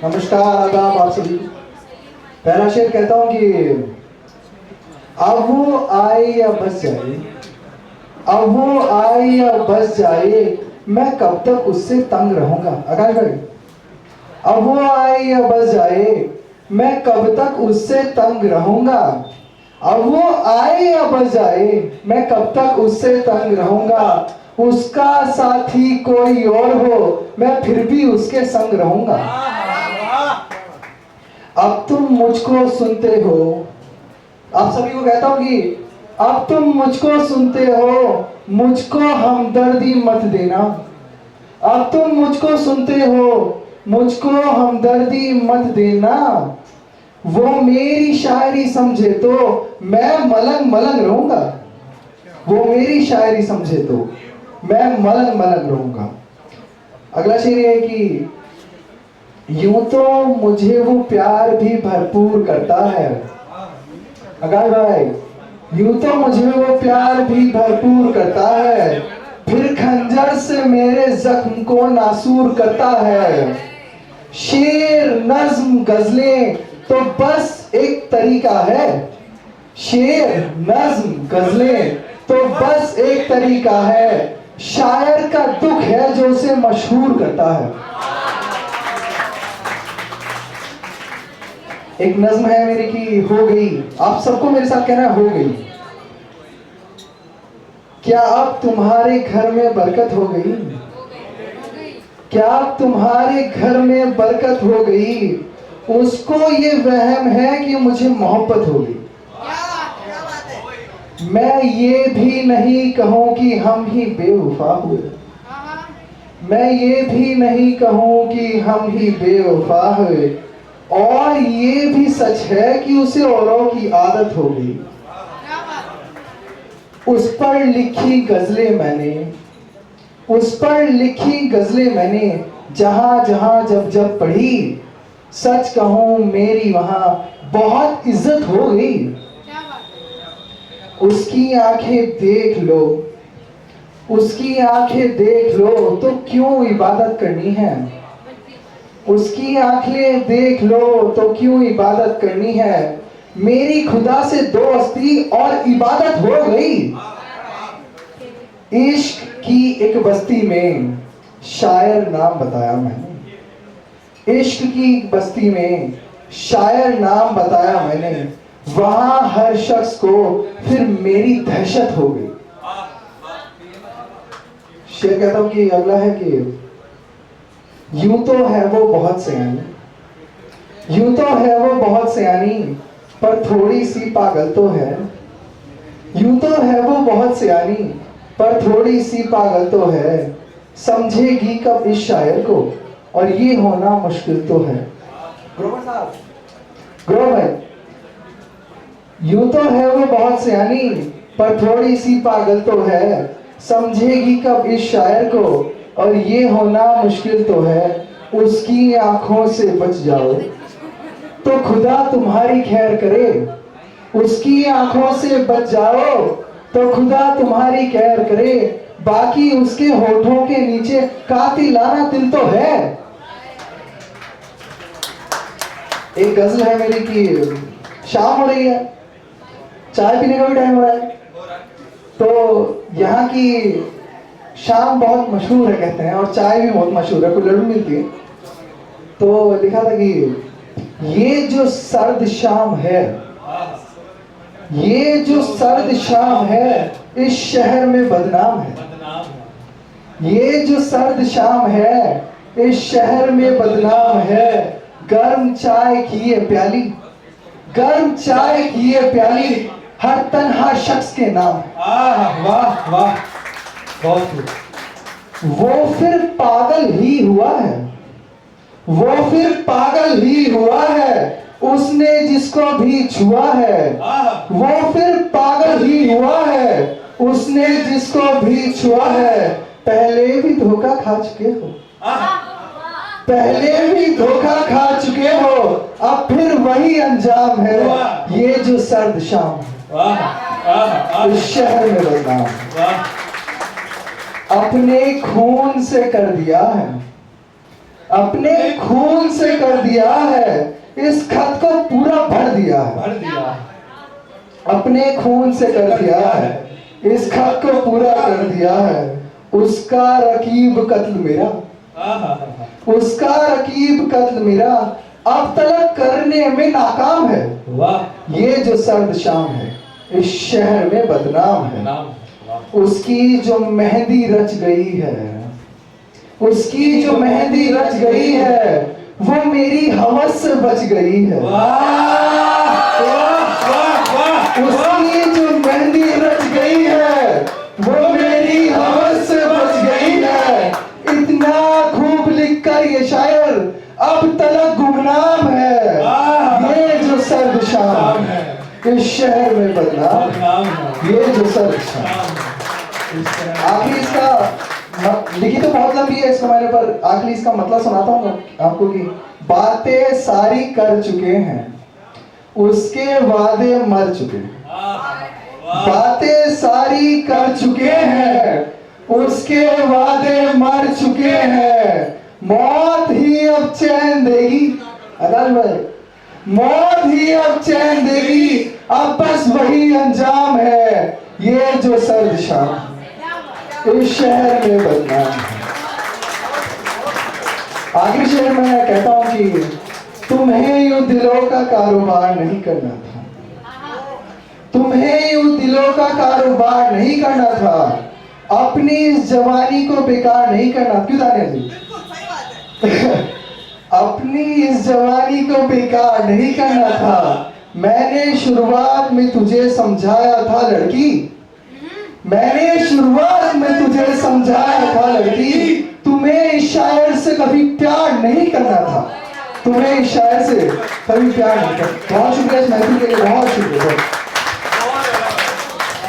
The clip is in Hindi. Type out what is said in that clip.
नमस्कार, आदाब आप सभी। पहला शेर कहता हूँ कि अब वो आए या बस जाए, अब वो आए या बस जाए, मैं कब तक उससे तंग रहूंगा। आकाश भाई, अब वो आए या बस जाए, मैं कब तक उससे तंग रहूंगा। अब वो आए या बस जाए, मैं कब तक उससे तंग रहूंगा। उसका साथी कोई और हो, मैं फिर भी उसके संग रहूंगा। अब तुम मुझको सुनते हो, आप सभी को कहता हूं कि अब तुम मुझको सुनते हो, मुझको हमदर्दी मत देना। अब तुम मुझको सुनते हो, मुझको हमदर्दी मत देना। वो मेरी शायरी समझे तो मैं मलंग मलंग रहूंगा। वो मेरी शायरी समझे तो मैं मलंग मलंग रहूंगा। अगला शेर है कि यूं तो मुझे वो प्यार भी भरपूर करता है। अगर भाई, यूं तो मुझे वो प्यार भी भरपूर करता है, फिर खंजर से मेरे जख्म को नासूर करता है। शेर नज्म गजलें तो बस एक तरीका है। शेर नज्म गजलें तो बस एक तरीका है। शायर का दुख है जो उसे मशहूर करता है। एक नज्म है मेरी की हो गई, आप सबको मेरे साथ कहना है हो गई। क्या अब तुम्हारे घर में बरकत हो गई? क्या अब तुम्हारे घर में बरकत हो गई? उसको ये वहम है कि मुझे मोहब्बत हो गई। मैं ये भी नहीं कहूं कि हम ही बेवफा हुए। मैं ये भी नहीं कहूं कि हम ही बेवफा हुए। और ये भी सच है कि उसे औरों की आदत हो गई। उस पर लिखी गजलें मैंने, उस पर लिखी गजलें मैंने जहां जहां जब जब पढ़ी, सच कहूं मेरी वहां बहुत इज्जत हो गई। उसकी आंखें देख लो, उसकी आंखें देख लो तो क्यों इबादत करनी है। उसकी आंखें देख लो तो क्यों इबादत करनी है। मेरी खुदा से दोस्ती और इबादत हो गई। इश्क की एक बस्ती में शायर नाम बताया मैंने। इश्क की बस्ती में शायर नाम बताया मैंने। वहां हर शख्स को फिर मेरी दहशत हो गई। शेर कहता हूं कि अगला है कि यूं तो है वो बहुत सयानी, यूं तो है वो बहुत सयानी, पर थोड़ी सी पागल तो है। यूं तो है वो बहुत सयानी, पर थोड़ी सी पागल तो है। समझेगी कब इस शायर को, और ये होना मुश्किल तो है। ग्रोवर साहब, ग्रोवर भाई, यूं तो है वो बहुत सयानी, पर थोड़ी सी पागल तो है। समझेगी कब इस शायर को, और ये होना मुश्किल तो है। उसकी आंखों से बच जाओ तो खुदा तुम्हारी खैर करे। उसकी आंखों से बच जाओ तो खुदा तुम्हारी खैर करे। बाकी उसके होठों के नीचे कातिलाना दिल तो है। एक गजल है मेरी की शाम हो रही है, चाय पीने का भी टाइम हो रहा है, तो यहाँ की शाम बहुत मशहूर है कहते हैं, और चाय भी बहुत मशहूर है, कुल्हड़ भी मिलती है। तो लिखा था कि ये जो सर्द शाम है, ये जो सर्द शाम है, इस शहर में बदनाम है। ये जो सर्द शाम है, इस शहर में बदनाम है। गर्म चाय की ये प्याली, गर्म चाय की ये प्याली, हर तन्हा शख्स के नाम है। वाह वाह, बहुत खूब। वो फिर पागल ही हुआ है, वो फिर पागल ही हुआ है। उसने जिसको भी छुआ है, वो फिर पागल ही हुआ है। उसने जिसको भी छुआ है। पहले भी धोखा खा चुके हो, पहले भी धोखा खा चुके हो, अब फिर वही अंजाम है। ये जो सर्द शाम है, इस शहर में बदनाम है। अपने खून से कर दिया है, अपने खून से कर दिया है, इस खत को पूरा भर दिया है। भर दिया। अपने खून से कर दिया है, इस खत को पूरा कर दिया है। उसका रकीब कत्ल मेरा, उसका रकीब कत्ल मेरा अब तलक करने में नाकाम है। वाह। ये जो सर्द शाम है इस शहर में बदनाम है। नाम। उसकी जो मेहंदी रच गई है, उसकी जो मेहंदी रच गई है, वो मेरी हवस से बच गई है। उसकी जो मेहंदी रच गई है, वो मेरी हवस से बच गई है। इतना खूब लिखकर ये शायर अब तलक गुमनाम है। ये जो सर्द शाम है इस शहर में बदनाम है। ये जो सर्द शाम। आखिरी इसका लिखी तो बहुत लंबी है इसको मैंने, पर आखिरी इसका मतलब सुनाता हूँ आपको कि बातें सारी कर चुके हैं, उसके वादे मर चुके हैं। बातें सारी कर चुके हैं, उसके वादे मर चुके हैं। मौत ही अब चैन देगी, आकाश भाई, मौत ही अब चैन देगी, अब बस वही अंजाम है। ये जो सर्द शाम इस शहर में बदनाम है। आखिरी शेर में मैं कहता हूं कि तुम्हें यूं दिलों का कारोबार नहीं करना था, तुम्हें यूं दिलों का कारोबार नहीं करना था, अपनी इस जवानी को बेकार नहीं करना। क्यों तानिया जी? अपनी इस जवानी को बेकार नहीं करना था। मैंने शुरुआत में तुझे समझाया था लड़की, मैंने शुरुआत में तुझे समझाया था लड़की, तुम्हें इस शायर से कभी प्यार नहीं करना था, तुम्हें इस शायर से कभी प्यार नहीं करना। बहुत शुक्रिया इस महफिल के लिए, बहुत शुक्रिया।